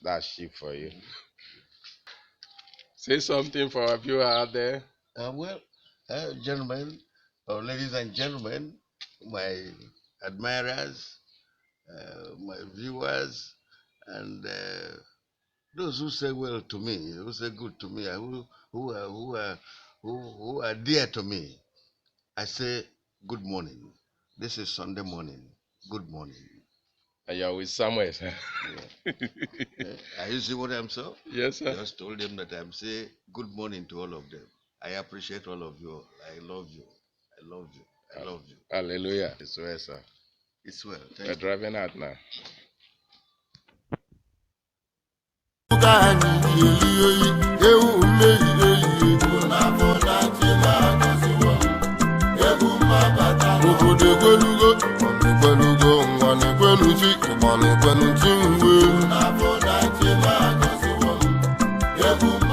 That's sheep for you. Say something for our viewer out there. Gentlemen, ladies and gentlemen, my admirers, my viewers, and those who say well to me, who say good to me, who are dear to me, I say good morning. This is Sunday morning. Good morning. And you're with Samuel, sir. Yeah. Are you see what I'm saying? Yes, sir. Just told them that I'm saying good morning to all of them. I appreciate all of you. I love you. I love you. I love you. Hallelujah. It's well, sir. It's well. Thank We're you. driving out now. Ebu